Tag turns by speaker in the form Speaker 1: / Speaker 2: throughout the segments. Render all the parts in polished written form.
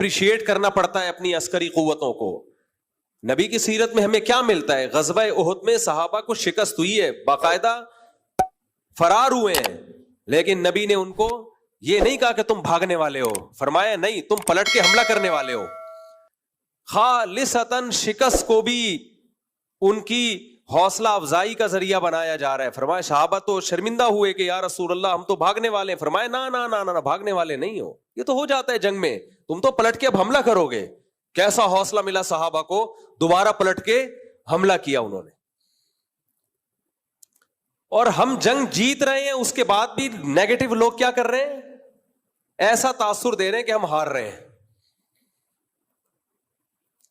Speaker 1: Appreciate کرنا پڑتا ہے اپنی عسکری قوتوں کو. نبی کی سیرت میں ہمیں کیا ملتا ہے؟ غزوہ احد میں صحابہ کو شکست ہوئی ہے, باقاعدہ فرار ہوئے ہیں, لیکن نبی نے ان کو یہ نہیں کہا کہ تم بھاگنے والے ہو, فرمایا نہیں, تم پلٹ کے حملہ کرنے والے ہو. خالصتاً شکست کو بھی ان کی حوصلہ افزائی کا ذریعہ بنایا جا رہا ہے. فرمایا صحابہ تو شرمندہ ہوئے کہ یا رسول اللہ ہم تو بھاگنے والے ہیں. فرمایا نا نا نا نا, بھاگنے والے نہیں ہو, یہ تو ہو جاتا ہے جنگ میں, تم تو پلٹ کے اب حملہ کرو گے. کیسا حوصلہ ملا صحابہ کو, دوبارہ پلٹ کے حملہ کیا انہوں نے. اور ہم جنگ جیت رہے ہیں, اس کے بعد بھی نیگیٹو لوگ کیا کر رہے ہیں, ایسا تاثر دے رہے ہیں کہ ہم ہار رہے ہیں.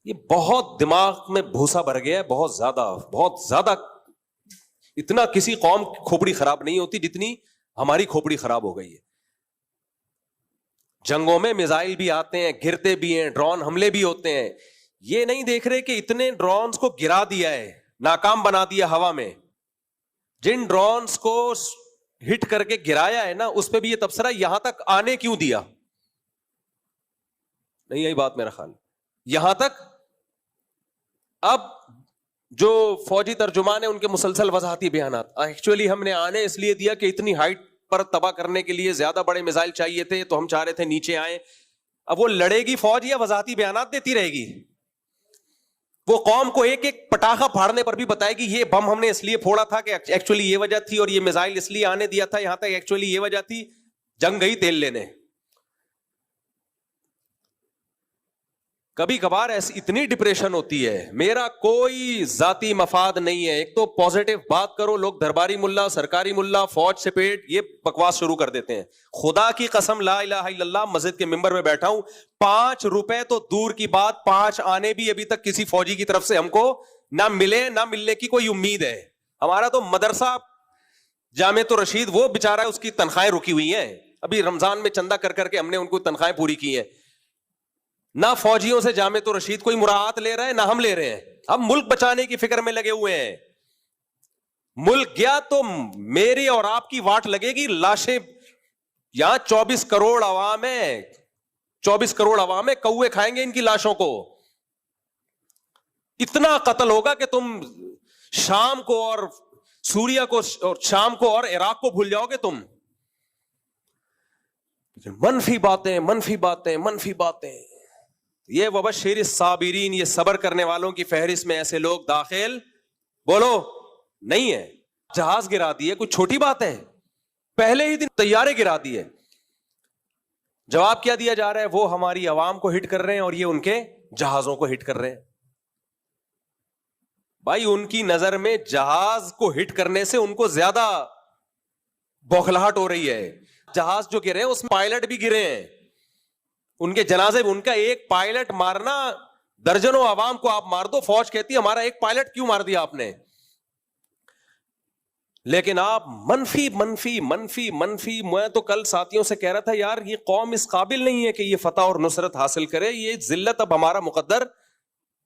Speaker 1: یہ بہت دماغ میں بھوسا بھر گیا ہے, بہت زیادہ. اتنا کسی قوم کی کھوپڑی خراب نہیں ہوتی جتنی ہماری کھوپڑی خراب ہو گئی ہے. جنگوں میں میزائل بھی آتے ہیں, گرتے بھی ہیں, ڈرون حملے بھی ہوتے ہیں. یہ نہیں دیکھ رہے کہ اتنے ڈرونز کو گرا دیا ہے, ناکام بنا دیا ہوا میں. جن ڈرونز کو ہٹ کر کے گرایا ہے نا, اس پہ بھی یہ تبصرہ یہاں تک آنے کیوں دیا, نہیں یہی بات میرا خیال. یہاں تک اب جو فوجی ترجمان ہیں ان کے مسلسل وضاحتی بیانات, ایکچولی ہم نے آنے اس لیے دیا کہ اتنی ہائٹ پر تباہ کرنے کے لیے زیادہ بڑے میزائل چاہیے تھے, تو ہم چاہ رہے تھے نیچے آئیں. اب وہ لڑے گی فوج یا وضاحتی بیانات دیتی رہے گی؟ وہ قوم کو ایک ایک پٹاخہ پھاڑنے پر بھی بتائے گی یہ بم ہم نے اس لیے پھوڑا تھا کہ ایکچولی یہ وجہ تھی, اور یہ میزائل اس لیے آنے دیا تھا یہاں تک, ایکچولی یہ وجہ تھی. جنگ گئی تیل لینے. کبھی کبھار ایسی اتنی ڈپریشن ہوتی ہے. میرا کوئی ذاتی مفاد نہیں ہے, ایک تو پازیٹو بات کرو, لوگ درباری ملا, سرکاری ملا, فوج سے پیٹ, یہ بکواس شروع کر دیتے ہیں. خدا کی قسم لا الہ الا اللہ, مسجد کے ممبر میں بیٹھا ہوں, 5 روپے تو دور کی بات, 5 آنے بھی ابھی تک کسی فوجی کی طرف سے ہم کو نہ ملے, نہ ملنے کی کوئی امید ہے. ہمارا تو مدرسہ جامعۃ الرشید وہ بیچارہ اس کی تنخواہیں رکی ہوئی ہیں, ابھی رمضان میں چندہ کر کر کے ہم نے ان کو تنخواہیں پوری کی ہیں. نہ فوجیوں سے جامعۃ الرشید کوئی مراعات لے رہا ہے, نہ ہم لے رہے ہیں. ہم ملک بچانے کی فکر میں لگے ہوئے ہیں. ملک گیا تو میری اور آپ کی واٹ لگے گی, لاشیں یہاں 24 کروڑ عوام ہے, 24 کروڑ عوام ہے, کوے کھائیں گے ان کی لاشوں کو. اتنا قتل ہوگا کہ تم شام کو اور سوریا کو اور شام کو اور عراق کو بھول جاؤ گے تم. منفی باتیں منفی باتیں منفی باتیں. یہ وبشر الصابرین, یہ صبر کرنے والوں کی فہرست میں ایسے لوگ داخل بولو نہیں ہے. جہاز گرا دیے کوئی چھوٹی بات ہے, پہلے ہی دن طیارے گرا دیے. جواب کیا دیا جا رہا ہے, وہ ہماری عوام کو ہٹ کر رہے ہیں اور یہ ان کے جہازوں کو ہٹ کر رہے ہیں. بھائی ان کی نظر میں جہاز کو ہٹ کرنے سے ان کو زیادہ بوکھلاہٹ ہو رہی ہے. جہاز جو گرے اس میں پائلٹ بھی گرے ہیں, ان کے جنازے میں ان کا ایک پائلٹ مارنا, درجنوں عوام کو آپ مار دو, فوج کہتی ہے ہمارا ایک پائلٹ کیوں مار دیا آپ نے. لیکن آپ منفی منفی منفی منفی. میں تو کل ساتھیوں سے کہہ رہا تھا یار یہ قوم اس قابل نہیں ہے کہ یہ فتح اور نصرت حاصل کرے, یہ ذلت اب ہمارا مقدر.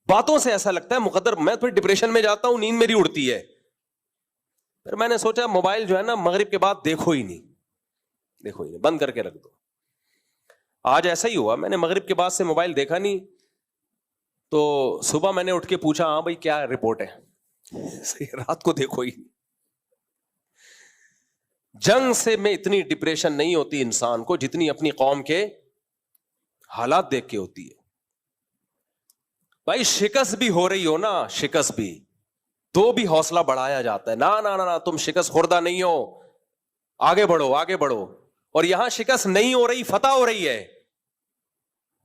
Speaker 1: باتوں سے ایسا لگتا ہے مقدر. میں پھر ڈپریشن میں جاتا ہوں, نیند میری اڑتی ہے. پھر میں نے سوچا موبائل جو ہے نا مغرب کے بعد دیکھو ہی نہیں, بند کر کے رکھ دو. آج ایسا ہی ہوا, میں نے مغرب کے بعد سے موبائل دیکھا نہیں, تو صبح میں نے اٹھ کے پوچھا ہاں بھائی کیا رپورٹ ہے, رات کو دیکھو ہی. جنگ سے میں اتنی ڈپریشن نہیں ہوتی انسان کو جتنی اپنی قوم کے حالات دیکھ کے ہوتی ہے. بھائی شکست بھی ہو رہی ہو نا, شکست بھی تو بھی حوصلہ بڑھایا جاتا ہے. نا نا نا, تم شکست خوردہ نہیں ہو, آگے بڑھو آگے بڑھو. اور یہاں شکست نہیں ہو رہی, فتح ہو رہی ہے,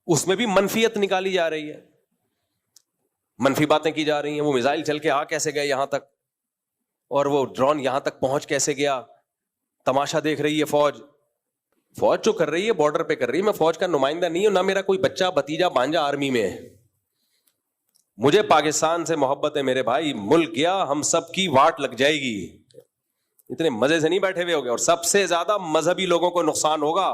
Speaker 1: اس میں بھی منفیت نکالی جا رہی ہے, منفی باتیں کی جا رہی ہیں. وہ میزائل چل کے آ کیسے گئے یہاں تک, اور وہ ڈرون یہاں تک پہنچ کیسے گیا, تماشا دیکھ رہی ہے فوج. فوج جو کر رہی ہے بارڈر پہ کر رہی ہے. میں فوج کا نمائندہ نہیں ہوں, نہ میرا کوئی بچہ بھتیجا بھانجا آرمی میں ہے. مجھے پاکستان سے محبت ہے میرے بھائی. ملک گیا ہم سب کی واٹ لگ جائے گی. اتنے مزے سے نہیں بیٹھے ہوئے ہوگے, اور سب سے زیادہ مذہبی لوگوں کو نقصان ہوگا.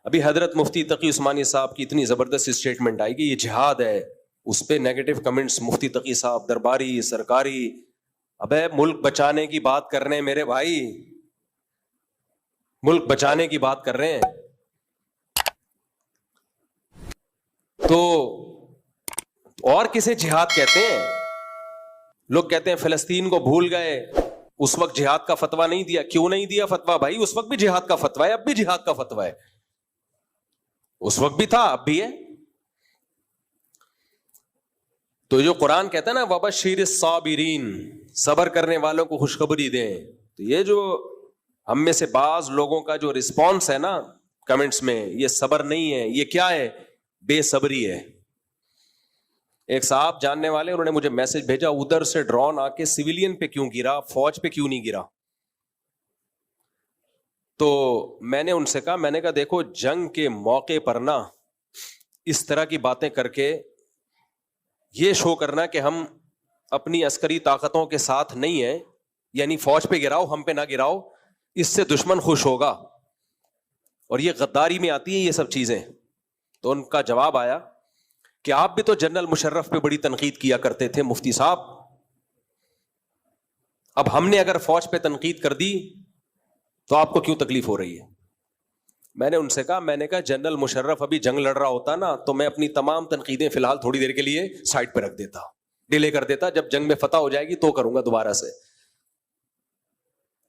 Speaker 1: ابھی حضرت مفتی تقی عثمانی صاحب کی اتنی زبردست اسٹیٹمنٹ آئی کہ یہ جہاد ہے, اس پہ نیگیٹو کمنٹس مفتی تقی صاحب, درباری, سرکاری. ابے ملک بچانے کی بات کر رہے ہیں میرے بھائی, ملک بچانے کی بات کر رہے ہیں. تو اور کسے جہاد کہتے ہیں؟ لوگ کہتے ہیں فلسطین کو بھول گئے, اس وقت جہاد کا فتویٰ نہیں دیا. کیوں نہیں دیا فتویٰ بھائی؟ اس وقت بھی جہاد کا فتویٰ ہے, اب بھی جہاد کا فتویٰ ہے. اس وقت بھی تھا, اب بھی ہے. تو جو قرآن کہتا ہے نا وبشر الصابرین, صبر کرنے والوں کو خوشخبری دیں, تو یہ جو ہم میں سے بعض لوگوں کا جو رسپانس ہے نا کمنٹس میں, یہ صبر نہیں ہے, یہ کیا ہے؟ بے صبری ہے. ایک صاحب جاننے والے, انہوں نے مجھے میسج بھیجا, ادھر سے ڈرون آ کے سویلین پہ کیوں گرا, فوج پہ کیوں نہیں گرا؟ تو میں نے ان سے کہا, میں نے کہا دیکھو جنگ کے موقع پر نا اس طرح کی باتیں کر کے یہ شو کرنا کہ ہم اپنی عسکری طاقتوں کے ساتھ نہیں ہیں, یعنی فوج پہ گراؤ ہم پہ نہ گراؤ, اس سے دشمن خوش ہوگا, اور یہ غداری میں آتی ہیں یہ سب چیزیں. تو ان کا جواب آیا کہ آپ بھی تو جنرل مشرف پہ بڑی تنقید کیا کرتے تھے مفتی صاحب, اب ہم نے اگر فوج پہ تنقید کر دی تو آپ کو کیوں تکلیف ہو رہی ہے؟ میں نے ان سے کہا, میں نے کہا جنرل مشرف ابھی جنگ لڑ رہا ہوتا نا تو میں اپنی تمام تنقیدیں فی الحال تھوڑی دیر کے لیے سائڈ پہ رکھ دیتا, ڈیلے کر دیتا, جب جنگ میں فتح ہو جائے گی تو کروں گا دوبارہ سے.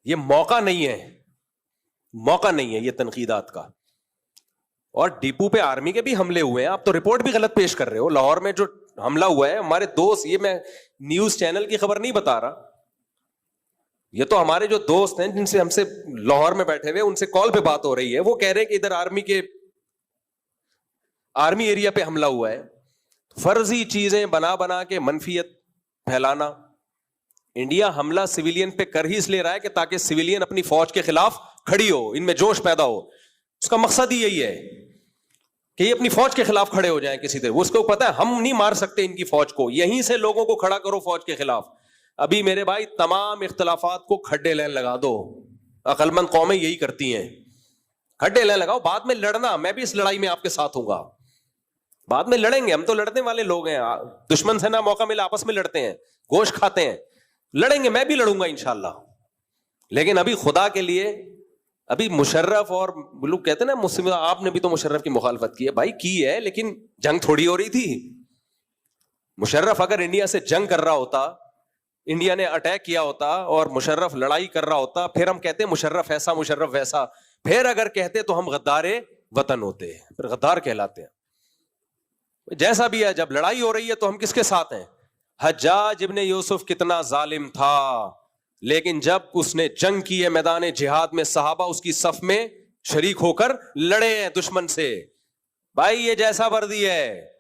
Speaker 1: یہ موقع نہیں ہے, موقع نہیں ہے یہ تنقیدات کا. اور ڈیپو پہ آرمی کے بھی حملے ہوئے ہیں, آپ تو رپورٹ بھی غلط پیش کر رہے ہو. لاہور میں جو حملہ ہوا ہے ہمارے دوست, یہ میں نیوز چینل کی خبر نہیں بتا رہا, یہ تو ہمارے جو دوست ہیں جن سے ہم سے لاہور میں بیٹھے ہوئے ان سے کال پہ بات ہو رہی ہے, وہ کہہ رہے ہیں کہ ادھر آرمی ایریا پہ حملہ ہوا ہے. فرضی چیزیں بنا بنا کے منفیت پھیلانا. انڈیا حملہ سویلین پہ کر ہی اس لیے رہا ہے کہ تاکہ سویلین اپنی فوج کے خلاف کھڑی ہو, ان میں جوش پیدا ہو. اس کا مقصد ہی یہی ہے کہ یہ اپنی فوج کے خلاف کھڑے ہو جائیں کسی طرح. اس کو پتا ہے ہم نہیں مار سکتے ان کی فوج کو, یہیں سے لوگوں کو کھڑا کرو فوج کے خلاف. ابھی میرے بھائی تمام اختلافات کو کھڈے لین لگا دو, عقل مند قومیں یہی کرتی ہیں, کھڈے لین لگاؤ, بعد میں لڑنا, میں بھی اس لڑائی میں آپ کے ساتھ ہوں گا, بعد میں لڑیں گے, ہم تو لڑنے والے لوگ ہیں. دشمن سے نہ موقع ملا آپس میں لڑتے ہیں, گوشت کھاتے ہیں, لڑیں گے, میں بھی لڑوں گا انشاءاللہ. لیکن ابھی خدا کے لیے, ابھی مشرف اور لوگ کہتے ہیں نا مسلم, آپ نے بھی تو مشرف کی مخالفت کی ہے بھائی, کی ہے, لیکن جنگ تھوڑی ہو رہی تھی. مشرف اگر انڈیا سے جنگ کر رہا ہوتا, انڈیا نے اٹیک کیا ہوتا اور مشرف لڑائی کر رہا ہوتا, پھر ہم کہتے ہیں مشرف ایسا مشرف ویسا, پھر اگر کہتے تو ہم غدار وطن ہوتے, پھر غدار کہلاتے ہیں. جیسا بھی ہے, جب لڑائی ہو رہی ہے تو ہم کس کے ساتھ ہیں؟ حجاج ابن یوسف کتنا ظالم تھا, لیکن جب اس نے جنگ کی ہے میدان جہاد میں, صحابہ اس کی صف میں شریک ہو کر لڑے ہیں دشمن سے. بھائی یہ جیسا وردی ہے,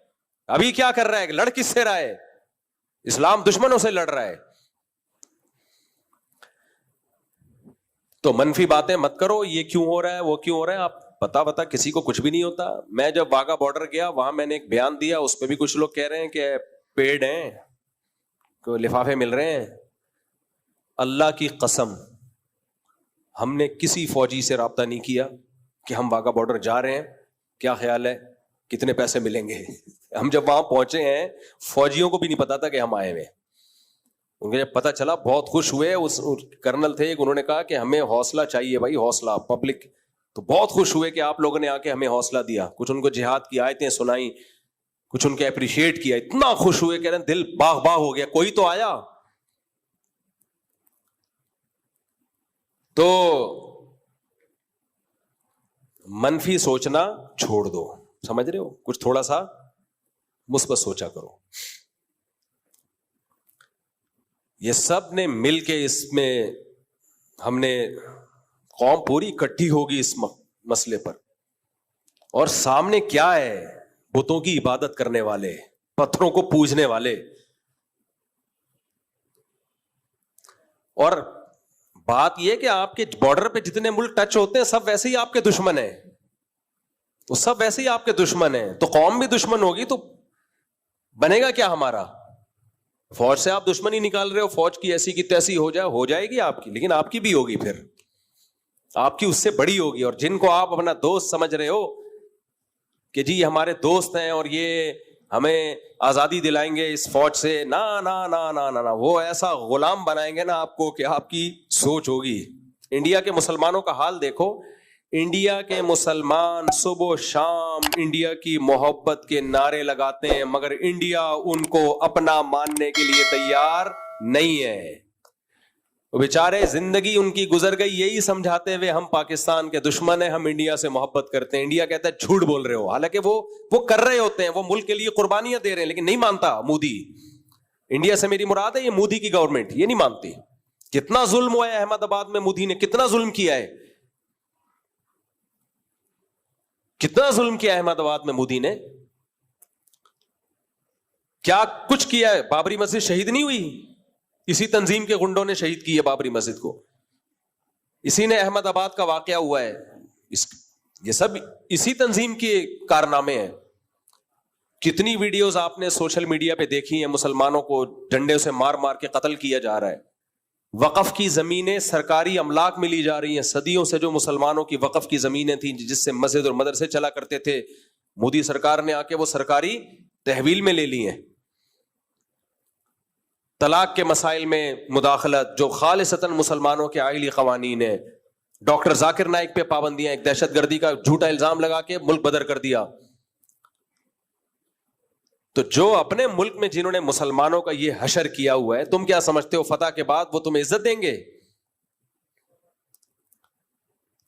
Speaker 1: ابھی کیا کر رہا ہے, لڑ کس سے رہا ہے؟ اسلام دشمنوں سے لڑ رہا ہے. تو منفی باتیں مت کرو, یہ کیوں ہو رہا ہے وہ کیوں ہو رہا ہے, آپ بتا کسی کو کچھ بھی نہیں ہوتا. میں جب واگا بارڈر گیا وہاں میں نے ایک بیان دیا, اس پہ بھی کچھ لوگ کہہ رہے ہیں کہ پیڈ ہیں, کوئی لفافے مل رہے ہیں. اللہ کی قسم ہم نے کسی فوجی سے رابطہ نہیں کیا کہ ہم واگا بارڈر جا رہے ہیں, کیا خیال ہے, کتنے پیسے ملیں گے. ہم جب وہاں پہنچے ہیں فوجیوں کو بھی نہیں پتا تھا کہ ہم آئے ہوئے. ان کو جب پتا چلا بہت خوش ہوئے. اس کرنل تھے, انہوں نے کہا کہ ہمیں حوصلہ چاہیے بھائی, حوصلہ پبلک. تو بہت خوش ہوئے کہ آپ لوگوں نے آ کے ہمیں حوصلہ دیا, کچھ ان کو جہاد کی آیتیں سنائی, کچھ ان کے اپریشیٹ کیا. اتنا خوش ہوئے کہ دل باغ باغ ہو گیا, کوئی تو آیا. تو منفی سوچنا چھوڑ دو, سمجھ رہے ہو, کچھ تھوڑا سا مثبت سوچا کرو. یہ سب نے مل کے اس میں, ہم نے قوم پوری اکٹھی ہوگی اس مسئلے پر, اور سامنے کیا ہے, بتوں کی عبادت کرنے والے, پتھروں کو پوجنے والے. اور بات یہ کہ آپ کے بارڈر پہ جتنے ملک ٹچ ہوتے ہیں سب ویسے ہی آپ کے دشمن ہیں, تو سب ویسے ہی آپ کے دشمن ہیں. تو قوم بھی دشمن ہوگی تو بنے گا کیا ہمارا؟ فوج سے آپ دشمنی نکال رہے ہو, فوج کی ایسی کی تیسی ہو جائے گی آپ کی, لیکن آپ کی بھی ہوگی, پھر آپ کی اس سے بڑی ہوگی. اور جن کو آپ اپنا دوست سمجھ رہے ہو کہ جی ہمارے دوست ہیں اور یہ ہمیں آزادی دلائیں گے اس فوج سے, نا نا نا نا نا, وہ ایسا غلام بنائیں گے نا آپ کو کہ آپ کی سوچ ہوگی. انڈیا کے مسلمانوں کا حال دیکھو, انڈیا کے مسلمان صبح و شام انڈیا کی محبت کے نعرے لگاتے ہیں، مگر انڈیا ان کو اپنا ماننے کے لیے تیار نہیں ہے. وہ بیچارے زندگی ان کی گزر گئی یہی سمجھاتے ہوئے ہم پاکستان کے دشمن ہیں، ہم انڈیا سے محبت کرتے ہیں. انڈیا کہتا ہے جھوٹ بول رہے ہو، حالانکہ وہ کر رہے ہوتے ہیں، وہ ملک کے لیے قربانیاں دے رہے ہیں، لیکن نہیں مانتا مودی. انڈیا سے میری مراد ہے یہ مودی کی گورنمنٹ، یہ نہیں مانتی. کتنا ظلم ہوا ہے احمد آباد میں، مودی نے کتنا ظلم کیا ہے، کتنا ظلم کیا احمد آباد میں مودی نے، کیا کچھ کیا ہے. بابری مسجد شہید نہیں ہوئی، اسی تنظیم کے گنڈوں نے شہید کی ہے بابری مسجد کو، اسی نے احمد آباد کا واقعہ ہوا ہے، یہ سب اسی تنظیم کے کارنامے ہیں. کتنی ویڈیوز آپ نے سوشل میڈیا پہ دیکھی ہیں، مسلمانوں کو ڈنڈے سے مار مار کے قتل کیا جا رہا ہے. وقف کی زمینیں سرکاری املاک میں لی جا رہی ہیں. صدیوں سے جو مسلمانوں کی وقف کی زمینیں تھیں جس سے مسجد اور مدرسے چلا کرتے تھے، مودی سرکار نے آ کے وہ سرکاری تحویل میں لے لی ہیں. طلاق کے مسائل میں مداخلت جو خالصتاً مسلمانوں کے آئلی قوانین ہیں. ڈاکٹر ذاکر نائک پہ پابندیاں، ایک دہشت گردی کا جھوٹا الزام لگا کے ملک بدر کر دیا. تو جو اپنے ملک میں جنہوں نے مسلمانوں کا یہ حشر کیا ہوا ہے، تم کیا سمجھتے ہو فتح کے بعد وہ تمہیں عزت دیں گے؟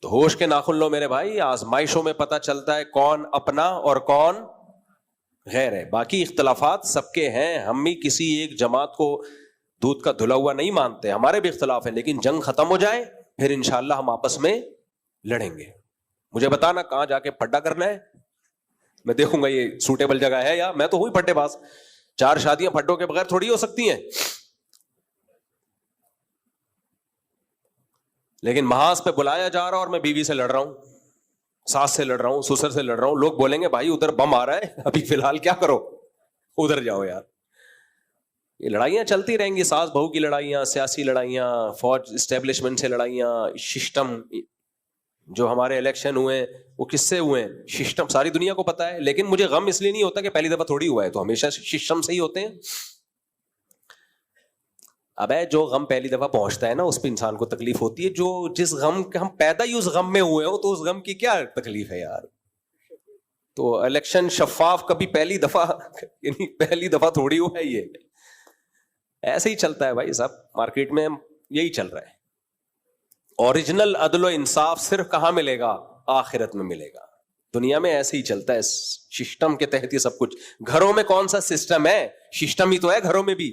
Speaker 1: تو ہوش کے ناخن لو میرے بھائی. آزمائشوں میں پتہ چلتا ہے کون اپنا اور کون غیر ہے. باقی اختلافات سب کے ہیں، ہم بھی کسی ایک جماعت کو دودھ کا دھلا ہوا نہیں مانتے، ہمارے بھی اختلاف ہیں، لیکن جنگ ختم ہو جائے پھر انشاءاللہ ہم آپس میں لڑیں گے. مجھے بتانا کہاں جا کے پھڈا کرنا ہے، میں دیکھوں گا یہ سوٹیبل جگہ ہے. یا میں تو ہوئی پھڈے باز، 4 شادیاں پھڈوں کے بغیر تھوڑی ہو سکتی ہیں. لیکن محاذ پہ بلایا جا رہا اور میں بیوی سے لڑ رہا ہوں، ساس سے لڑ رہا ہوں، سسر سے لڑ رہا ہوں، لوگ بولیں گے بھائی ادھر بم آ رہا ہے ابھی فی الحال کیا کرو، ادھر جاؤ یار. یہ لڑائیاں چلتی رہیں گی، ساس بہو کی لڑائیاں، سیاسی لڑائیاں، فوج اسٹیبلشمنٹ سے لڑائیاں، سسٹم. جو ہمارے الیکشن ہوئے وہ کس سے ہوئے ہیں؟ سسٹم ساری دنیا کو پتا ہے. لیکن مجھے غم اس لیے نہیں ہوتا کہ پہلی دفعہ تھوڑی ہوا ہے، تو ہمیشہ سسٹم سے ہی ہوتے ہیں. اب جو غم پہلی دفعہ پہنچتا ہے نا اس پہ انسان کو تکلیف ہوتی ہے. جو جس غم کے ہم پیدا ہی اس غم میں ہوئے ہو تو اس غم کی کیا تکلیف ہے یار. تو الیکشن شفاف کبھی پہلی دفعہ یعنی پہلی دفعہ تھوڑی ہوا ہے، یہ ایسے ہی چلتا ہے بھائی. سب مارکیٹ میں یہی چل رہا ہے. اوریجنل عدل و انصاف صرف کہاں ملے گا؟ آخرت میں ملے گا. دنیا میں ایسے ہی چلتا ہے، سسٹم کے تحت ہی سب کچھ. گھروں میں کون سا سسٹم ہے؟ سسٹم ہی تو ہے گھروں میں بھی.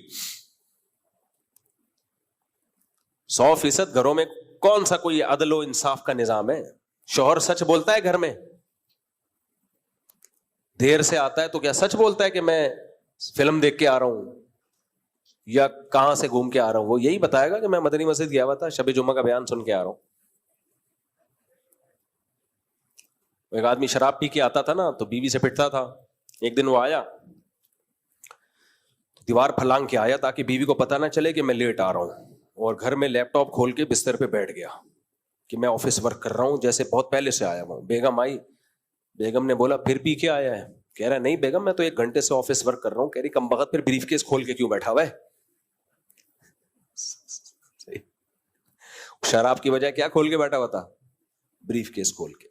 Speaker 1: 100% گھروں میں کون سا کوئی عدل و انصاف کا نظام ہے؟ شوہر سچ بولتا ہے گھر میں؟ دیر سے آتا ہے تو کیا سچ بولتا ہے کہ میں فلم دیکھ کے آ رہا ہوں یا کہاں سے گھوم کے آ رہا ہوں؟ وہ یہی بتائے گا کہ میں مدنی مسجد گیا ہوا تھا، شب جمعہ کا بیان سن کے آ رہا ہوں. ایک آدمی شراب پی کے آتا تھا نا تو بیوی سے پٹتا تھا. ایک دن وہ آیا، دیوار پھلانگ کے آیا تاکہ بیوی کو پتہ نہ چلے کہ میں لیٹ آ رہا ہوں، اور گھر میں لیپ ٹاپ کھول کے بستر پہ بیٹھ گیا کہ میں آفس ورک کر رہا ہوں، جیسے بہت پہلے سے آیا ہوں. بیگم آئی، بیگم نے بولا پھر پی کے آیا ہے؟ کہہ رہا نہیں بیگم میں تو 1 گھنٹے سے آفس ورک کر رہا ہوں. کہہ رہی کم بخت پھر بریف کیس کھول کے کیوں بیٹھا ہوا ہے؟ شراب کی وجہ کیا کھول کے بیٹھا ہوا تھا؟ بریف کیس کھول کے.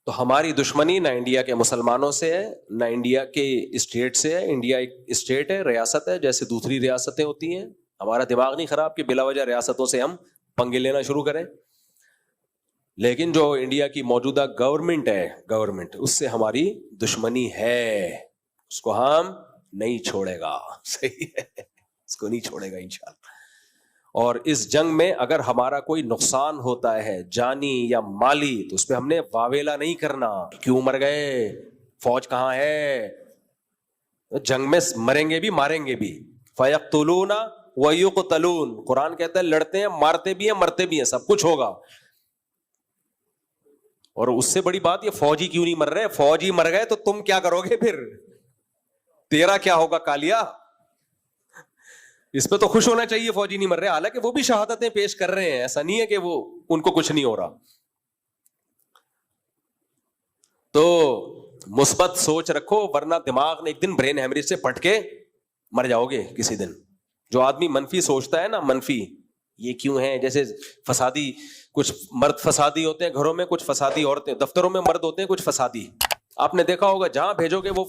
Speaker 1: تو ہماری دشمنی نہ انڈیا کے مسلمانوں سے ہے نہ انڈیا کے اسٹیٹ سے ہے. انڈیا ایک اسٹیٹ ہے، ریاست ہے، جیسے دوسری ریاستیں ہوتی ہیں. ہمارا دماغ نہیں خراب کہ بلا وجہ ریاستوں سے ہم پنگے لینا شروع کریں. لیکن جو انڈیا کی موجودہ گورنمنٹ ہے، گورنمنٹ اس سے ہماری دشمنی ہے، اس کو ہم نہیں چھوڑے گا. صحیح ہے، اس کو نہیں چھوڑے گا انشاءاللہ. اور اس جنگ میں اگر ہمارا کوئی نقصان ہوتا ہے جانی یا مالی تو اس پہ ہم نے واویلا نہیں کرنا. کیوں مر گئے؟ فوج کہاں ہے؟ جنگ میں مریں گے بھی ماریں گے بھی. فَيَقْتُلُونَ وَيُقْتَلُونَ، قرآن کہتا ہے لڑتے ہیں، مارتے بھی ہیں، مرتے بھی ہیں، سب کچھ ہوگا. اور اس سے بڑی بات یہ فوجی کیوں نہیں مر رہے؟ فوجی مر گئے تو تم کیا کرو گے پھر؟ تیرا کیا ہوگا کالیا؟ اس پہ تو خوش ہونا چاہیے فوجی نہیں مر رہے، حالانکہ وہ بھی شہادتیں پیش کر رہے ہیں، ایسا نہیں ہے کہ وہ ان کو کچھ نہیں ہو رہا. تو مثبت سوچ رکھو، ورنہ دماغ نے ایک دن برین ہیمریج سے پٹ کے مر جاؤ گے کسی دن. جو آدمی منفی سوچتا ہے نا، منفی یہ کیوں ہے، جیسے فسادی کچھ مرد فسادی ہوتے ہیں گھروں میں, کچھ فسادی عورتیں, دفتروں میں مرد ہوتے ہیں کچھ فسادی. آپ نے دیکھا ہوگا جہاں بھیجو گے وہ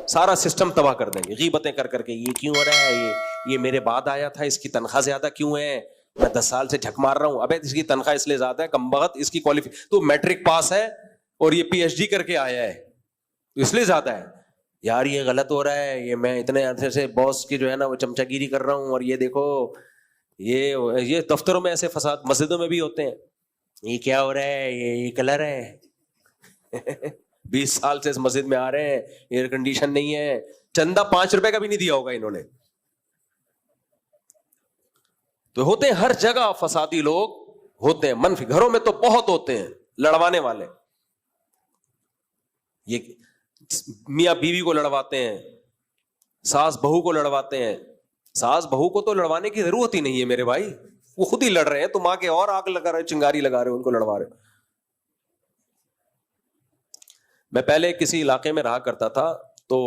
Speaker 1: سارا سسٹم تباہ کر دیں گے, غیبتیں کر کر کے, یہ کیوں ہو رہا ہے, یہ میرے بعد آیا تھا, اس کی تنخواہ زیادہ کیوں ہے, میں 10 سال سے جھک مار رہا ہوں, ابے اس کی تنخواہ اس لیے زیادہ ہے, کمبخت اس کی تو میٹرک پاس ہے اور یہ پی ایچ ڈی کر کے آیا ہے اس لیے زیادہ ہے. یار یہ غلط ہو رہا ہے, یہ میں اتنے عرصے سے باس کی جو ہے نا وہ چمچا گیری کر رہا ہوں, اور یہ دیکھو یہ دفتروں میں ایسے فساد, مسجدوں میں بھی ہوتے ہیں, یہ کیا ہو رہا ہے, یہ کلر ہے 20 سال سے اس مسجد میں آ رہے ہیں, ایئر کنڈیشن نہیں ہے, چندہ 5 روپے کا بھی نہیں دیا ہوگا انہوں نے. تو ہوتے ہیں ہر جگہ فسادی لوگ ہوتے ہیں, منفی گھروں میں تو بہت ہوتے ہیں لڑوانے والے. یہ میاں بیوی کو لڑواتے ہیں, ساس بہو کو لڑواتے ہیں. ساس بہو کو تو لڑوانے کی ضرورت ہی نہیں ہے میرے بھائی, وہ خود ہی لڑ رہے ہیں, تم آ کے اور آگ لگا رہے, چنگاری لگا رہے, ان کو لڑوا رہے. میں پہلے کسی علاقے میں رہا کرتا تھا تو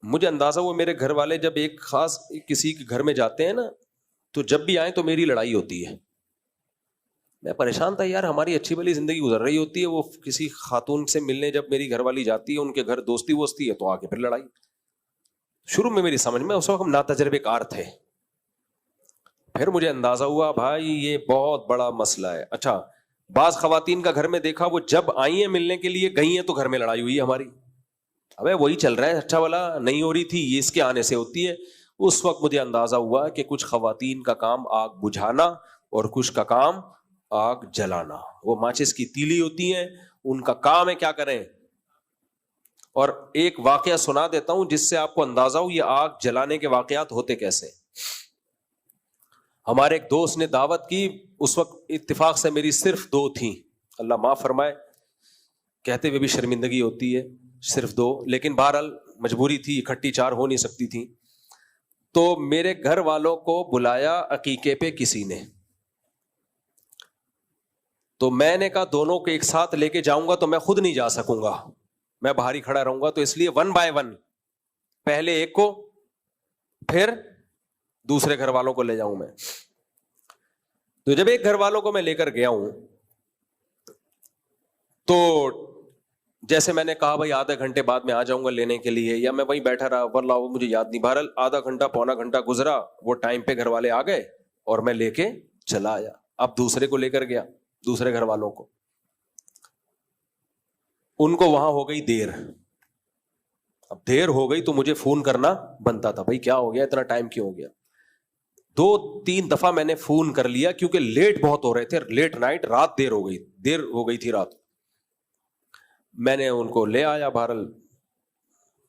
Speaker 1: مجھے اندازہ ہوا میرے گھر والے جب ایک خاص کسی کے گھر میں جاتے ہیں نا تو جب بھی آئیں تو میری لڑائی ہوتی ہے. میں پریشان تھا, یار ہماری اچھی بھلی زندگی گزر رہی ہوتی ہے, وہ کسی خاتون سے ملنے جب میری گھر والی جاتی ہے ان کے گھر دوستی ووستی ہے تو آ کے پھر لڑائی. شروع میں میری سمجھ میں اس وقت ہم ناتجربے کار تھے, پھر مجھے اندازہ ہوا بھائی یہ بہت بڑا مسئلہ ہے. اچھا بعض خواتین کا گھر میں دیکھا وہ جب آئی ہیں ملنے کے لیے گئی ہیں تو گھر میں لڑائی ہوئی ہے ہماری, ابے وہی چل رہا ہے, اچھا والا نہیں ہو رہی تھی, یہ اس کے آنے سے ہوتی ہے. اس وقت مجھے اندازہ ہوا کہ کچھ خواتین کا کام آگ بجھانا اور کچھ کا کام آگ جلانا. وہ ماچس کی تیلی ہوتی ہیں, ان کا کام ہے کیا کریں. اور ایک واقعہ سنا دیتا ہوں جس سے آپ کو اندازہ ہو یہ آگ جلانے کے واقعات ہوتے کیسے. ہمارے ایک دوست نے دعوت کی, اس وقت اتفاق سے میری صرف 2 تھیں, اللہ معاف فرمائے, کہتے ہوئے بھی شرمندگی ہوتی ہے, صرف 2, لیکن بہرحال مجبوری تھی, اکٹھی 4 ہو نہیں سکتی تھی. تو میرے گھر والوں کو بلایا عقیقے پہ کسی نے, تو میں نے کہا دونوں کو ایک ساتھ لے کے جاؤں گا تو میں خود نہیں جا سکوں گا, میں باہر ہی کھڑا رہوں گا, تو اس لیے 1 by 1 پہلے ایک کو پھر دوسرے گھر والوں کو لے جاؤں میں. تو جب ایک گھر والوں کو میں لے کر گیا ہوں تو جیسے میں نے کہا بھائی آدھے گھنٹے بعد میں آ جاؤں گا لینے کے لیے, یا میں وہیں بیٹھا رہا, واللہ وہ مجھے یاد نہیں, بہرحال آدھا گھنٹہ پونا گھنٹہ گزرا, وہ ٹائم پہ گھر والے آ گئے اور میں لے کے چلا آیا. اب دوسرے کو لے کر گیا, دوسرے گھر والوں کو, ان کو وہاں ہو گئی دیر. اب دیر ہو گئی تو مجھے فون کرنا بنتا تھا, بھائی کیا ہو گیا, اتنا ٹائم کیوں ہو گیا. 2-3 دفعہ میں نے فون کر لیا کیونکہ لیٹ بہت ہو رہے تھے, لیٹ نائٹ, رات دیر ہو گئی تھی رات. میں نے ان کو لے آیا, بہرحال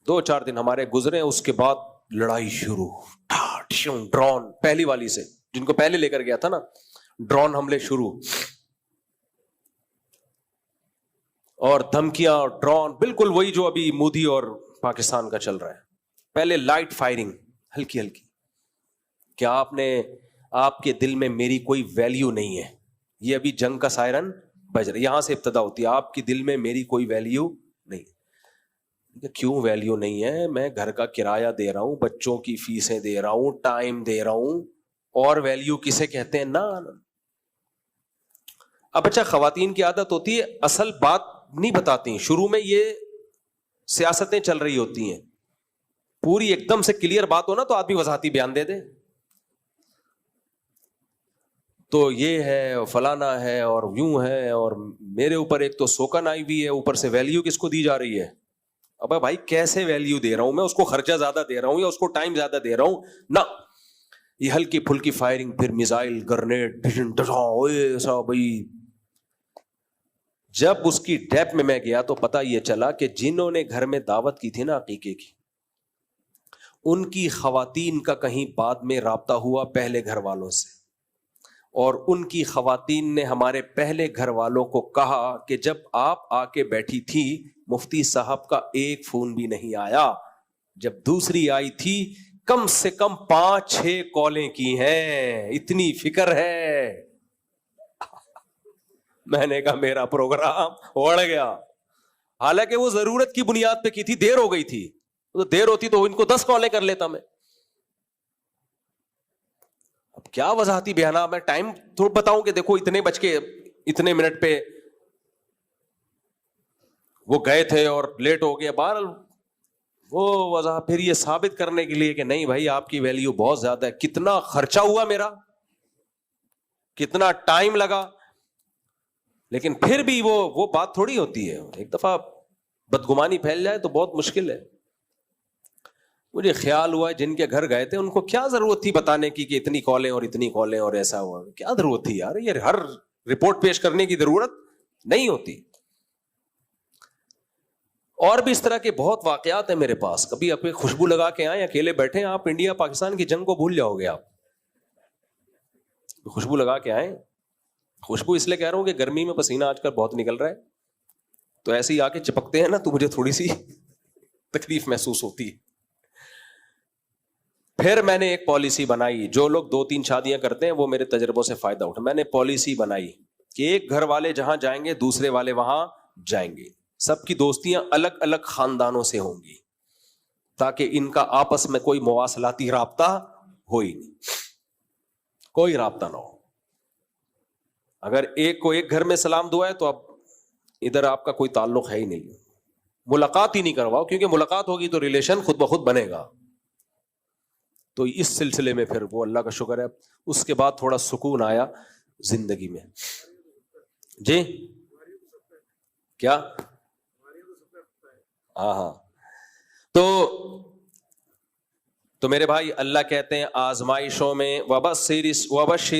Speaker 1: 2-4 دن ہمارے گزرے, اس کے بعد لڑائی شروع, ڈرون پہلی والی سے, جن کو پہلے لے کر گیا تھا نا, ڈرون حملے شروع, اور دھمکیاں, ڈرون, بالکل وہی جو ابھی مودی اور پاکستان کا چل رہا ہے. پہلے لائٹ فائرنگ ہلکی ہلکی, کیا آپ کے دل میں میری کوئی ویلیو نہیں ہے, یہ ابھی جنگ کا سائرن بج رہا ہے, یہاں سے ابتدا ہوتی ہے, آپ کے دل میں میری کوئی ویلیو نہیں. کیوں ویلیو نہیں ہے, میں گھر کا کرایہ دے رہا ہوں, بچوں کی فیسیں دے رہا ہوں, ٹائم دے رہا ہوں, اور ویلیو کسے کہتے ہیں نا. اب اچھا خواتین کی عادت ہوتی ہے اصل بات نہیں بتاتی, شروع میں یہ سیاستیں چل رہی ہوتی ہیں, پوری ایک دم سے کلیئر بات ہو نا تو آدمی وضاحتی بیان دے دے, تو یہ ہے فلانا ہے اور یوں ہے, اور میرے اوپر ایک تو سوکن آئی ہوئی ہے, اوپر سے ویلیو کس کو دی جا رہی ہے. ابے بھائی کیسے ویلیو دے رہا ہوں میں, اس کو خرچہ زیادہ دے رہا ہوں یا اس کو ٹائم زیادہ دے رہا ہوں نا. یہ ہلکی پھلکی فائرنگ, پھر میزائل, گرنیڈ, ایسا بھائی. جب اس کی ڈیپ میں گیا تو پتا یہ چلا کہ جنہوں نے گھر میں دعوت کی تھی نا عقیقے کی, ان کی خواتین کا کہیں بعد میں رابطہ ہوا پہلے گھر والوں سے, اور ان کی خواتین نے ہمارے پہلے گھر والوں کو کہا کہ جب آپ آ کے بیٹھی تھی مفتی صاحب کا ایک فون بھی نہیں آیا, جب دوسری آئی تھی کم سے کم 5-6 کالیں کی ہیں, اتنی فکر ہے. میں نے کہا میرا پروگرام اڑ گیا, حالانکہ وہ ضرورت کی بنیاد پہ کی تھی, دیر ہو گئی تھی, تو دیر ہوتی تو ان کو 10 کالیں کر لیتا میں. اب کیا وضاحتی بیانات میں ٹائم تو بتاؤں کہ دیکھو اتنے بج کے اتنے منٹ پہ وہ گئے تھے اور لیٹ ہو گیا. بہرحال وہ وضاحت پھر یہ ثابت کرنے کے لیے کہ نہیں بھائی آپ کی ویلیو بہت زیادہ ہے, کتنا خرچہ ہوا میرا, کتنا ٹائم لگا. لیکن پھر بھی وہ بات تھوڑی ہوتی ہے, ایک دفعہ بدگمانی پھیل جائے تو بہت مشکل ہے. مجھے خیال ہوا جن کے گھر گئے تھے ان کو کیا ضرورت تھی بتانے کی کہ اتنی کالیں اور اتنی کالیں اور ایسا ہوا, کیا ضرورت تھی یار, یہ ہر رپورٹ پیش کرنے کی ضرورت نہیں ہوتی. اور بھی اس طرح کے بہت واقعات ہیں میرے پاس. کبھی آپ خوشبو لگا کے آئیں, اکیلے بیٹھے ہیں آپ, انڈیا پاکستان کی جنگ کو بھول جاؤ گے آپ. خوشبو لگا کے آئیں. خوشبو اس لیے کہہ رہا ہوں کہ گرمی میں پسینہ آج کل بہت نکل رہا ہے, تو ایسے ہی آ کے چپکتے ہیں نا تو مجھے تھوڑی سی تکلیف محسوس ہوتی ہے. پھر میں نے ایک پالیسی بنائی, جو لوگ 2-3 شادیاں کرتے ہیں وہ میرے تجربوں سے فائدہ اٹھا. میں نے پالیسی بنائی کہ ایک گھر والے جہاں جائیں گے دوسرے والے وہاں جائیں گے. سب کی دوستیاں الگ الگ خاندانوں سے ہوں گی تاکہ ان کا آپس میں کوئی مواصلاتی رابطہ ہو ہی نہیں, کوئی رابطہ نہ ہو. اگر ایک کو ایک گھر میں سلام دعا ہے تو اب ادھر آپ کا کوئی تعلق ہے ہی نہیں, ملاقات ہی نہیں کرواؤ, کیونکہ ملاقات ہوگی تو ریلیشن خود بخود بنے گا. تو اس سلسلے میں پھر وہ اللہ کا شکر ہے اس کے بعد تھوڑا سکون آیا زندگی میں. جی کیا, ہاں تو میرے بھائی اللہ کہتے ہیں آزمائشوں میں وبشر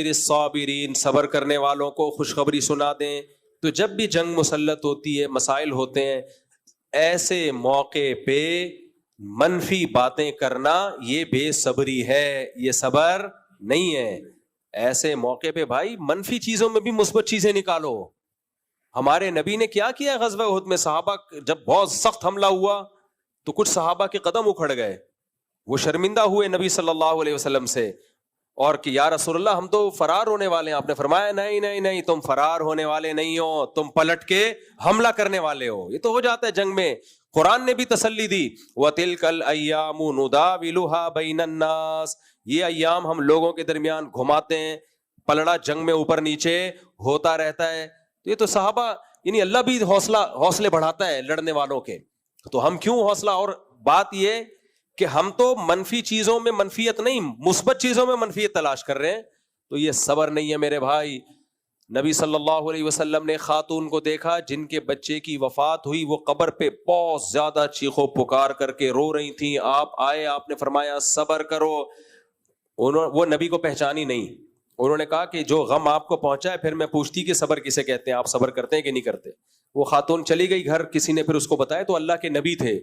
Speaker 1: الصابرین, صبر کرنے والوں کو خوشخبری سنا دیں. تو جب بھی جنگ مسلط ہوتی ہے, مسائل ہوتے ہیں, ایسے موقع پہ منفی باتیں کرنا یہ بے صبری ہے, یہ صبر نہیں ہے. ایسے موقع پہ بھائی منفی چیزوں میں بھی مثبت چیزیں نکالو. ہمارے نبی نے کیا کیا غزوہ احد میں؟ صحابہ جب بہت سخت حملہ ہوا تو کچھ صحابہ کے قدم اکھڑ گئے, وہ شرمندہ ہوئے نبی صلی اللہ علیہ وسلم سے, اور کہ یا رسول اللہ ہم تو فرار ہونے والے ہیں. آپ نے فرمایا نہیں نہیں نہیں, تم فرار ہونے والے نہیں ہو, تم پلٹ کے حملہ کرنے والے ہو. یہ تو ہو جاتا ہے جنگ میں. قرآن نے بھی تسلی دی, وَتِلْكَ الْأَيَّامُ نُدَاوِلُهَا بَيْنَ النَّاسِ, یہ ایام ہم لوگوں کے درمیان گھماتے ہیں, پلڑا جنگ میں اوپر نیچے ہوتا رہتا ہے. تو یہ تو صحابہ یعنی اللہ بھی حوصلے بڑھاتا ہے لڑنے والوں کے, تو ہم کیوں حوصلہ. اور بات یہ کہ ہم تو منفی چیزوں میں منفیت نہیں, مثبت چیزوں میں منفیت تلاش کر رہے ہیں, تو یہ صبر نہیں ہے میرے بھائی. نبی صلی اللہ علیہ وسلم نے خاتون کو دیکھا جن کے بچے کی وفات ہوئی, وہ قبر پہ بہت زیادہ چیخو پکار کر کے رو رہی تھیں. آپ آئے, آپ نے فرمایا صبر کرو. وہ نبی کو پہچانی نہیں, انہوں نے کہا کہ جو غم آپ کو پہنچا ہے, پھر میں پوچھتی کہ صبر کسے کہتے ہیں, آپ صبر کرتے ہیں کہ نہیں کرتے. وہ خاتون چلی گئی گھر, کسی نے پھر اس کو بتایا تو اللہ کے نبی تھے,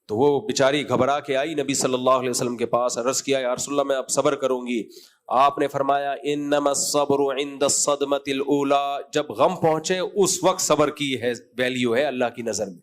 Speaker 1: تو وہ بیچاری گھبرا کے آئی نبی صلی اللہ علیہ وسلم کے پاس, عرض کیا یا رسول اللہ میں اب صبر کروں گی. آپ نے فرمایا انما الصبر عند الصدمۃ الاولى, جب غم پہنچے اس وقت صبر کی ہے ویلیو ہے اللہ کی نظر میں.